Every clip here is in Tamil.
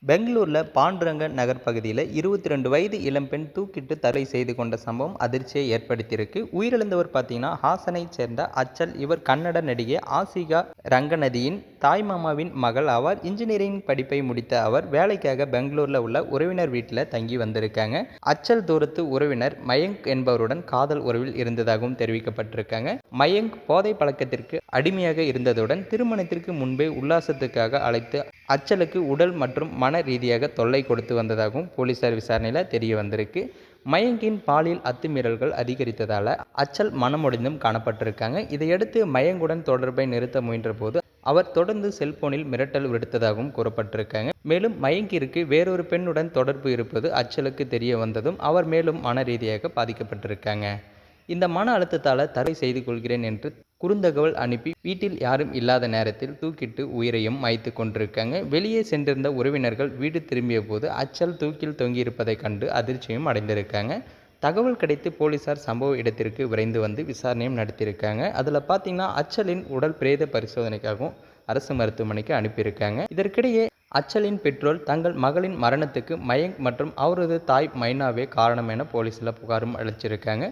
பெங்களூரில் பாண்டுரங்க நகர் பகுதியில் 22 வயது இளம்பெண் தூக்கிட்டு தற்கொலை செய்து கொண்ட சம்பவம் அதிர்ச்சியை ஏற்படுத்தியிருக்கு. உயிரிழந்தவர் பார்த்தீங்கன்னா ஹாசனைச் சேர்ந்த அச்சல். இவர் கன்னட நடிகை ஆசிகா ரங்கநதியின் தாய்மாமாவின் மகள் ஆவார். இன்ஜினியரிங் படிப்பை முடித்த அவர் வேலைக்காக பெங்களூரில் உள்ள உறவினர் வீட்டில் தங்கி வந்திருக்காங்க. அச்சல் தூரத்து உறவினர் மயங்க் என்பவருடன் காதல் உறவில் இருந்ததாகவும் தெரிவிக்கப்பட்டிருக்காங்க. மயங்க் போதை பழக்கத்திற்கு அடிமையாக இருந்ததுடன் திருமணத்திற்கு முன்பே உல்லாசத்துக்காக அழைத்து அச்சலுக்கு உடல் மற்றும் மன ரீதியாக தொல்லை கொடுத்து வந்ததாகவும் போலீசார் விசாரணையில் தெரிய வந்திருக்கு. மயங்கின் பாலியல் அத்துமீறல்கள் அதிகரித்ததால் அச்சல் மனமுடைந்தும் காணப்பட்டிருக்காங்க. இதையடுத்து மயங்குடன் தொடர்பை நிறுத்த முயன்ற போது அவர் தொடர்ந்து செல்போனில் மிரட்டல் விடுத்ததாகவும் கூறப்பட்டிருக்காங்க. மேலும் மயங்கிற்கு வேறொரு பெண்ணுடன் தொடர்பு இருப்பது அச்சலுக்கு தெரிய வந்ததும் அவர் மேலும் மன ரீதியாக பாதிக்கப்பட்டிருக்காங்க. இந்த மன அழுத்தத்தால் தற்கொலை செய்து கொள்கிறேன் என்று குறுந்தகவல் அனுப்பி வீட்டில் யாரும் இல்லாத நேரத்தில் தூக்கிட்டு உயிரையும் மாய்த்து கொண்டிருக்காங்க. வெளியே சென்றிருந்த உறவினர்கள் வீடு திரும்பிய போது அச்சல் தூக்கில் தொங்கியிருப்பதை கண்டு அதிர்ச்சியும் அடைந்திருக்காங்க. தகவல் கிடைத்து போலீசார் சம்பவ இடத்திற்கு விரைந்து வந்து விசாரணையும் நடத்தியிருக்காங்க. அதில் பார்த்தீங்கன்னா அச்சலின் உடல் பிரேத பரிசோதனைக்காகவும் அரசு மருத்துவமனைக்கு அனுப்பியிருக்காங்க. இதற்கிடையே அச்சலின் பெற்றோர் தங்கள் மகளின் மரணத்துக்கு மயங்க் மற்றும் அவரது தாய் மைனாவே காரணம் என போலீஸில் புகாரும் அளிச்சிருக்காங்க.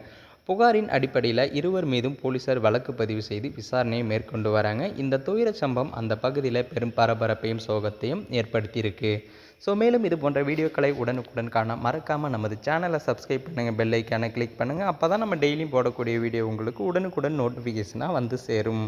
புகாரின் அடிப்படையில் இருவர் மீதும் போலீசார் வழக்கு பதிவு செய்து விசாரணையை மேற்கொண்டு வராங்க. இந்த துயர சம்பவம் அந்த பகுதியில் பெரும் பரபரப்பையும் சோகத்தையும் ஏற்படுத்தியிருக்கு. மேலும் இது போன்ற வீடியோக்களை உடனுக்குடன் காண மறக்காமல் நமது சேனலை சப்ஸ்கிரைப் பண்ணுங்கள், பெல் ஐக்கானை கிளிக் பண்ணுங்கள். அப்போ தான் நம்ம டெய்லியும் போடக்கூடிய வீடியோ உங்களுக்கு உடனுக்குடன் நோட்டிஃபிகேஷனாக வந்து சேரும்.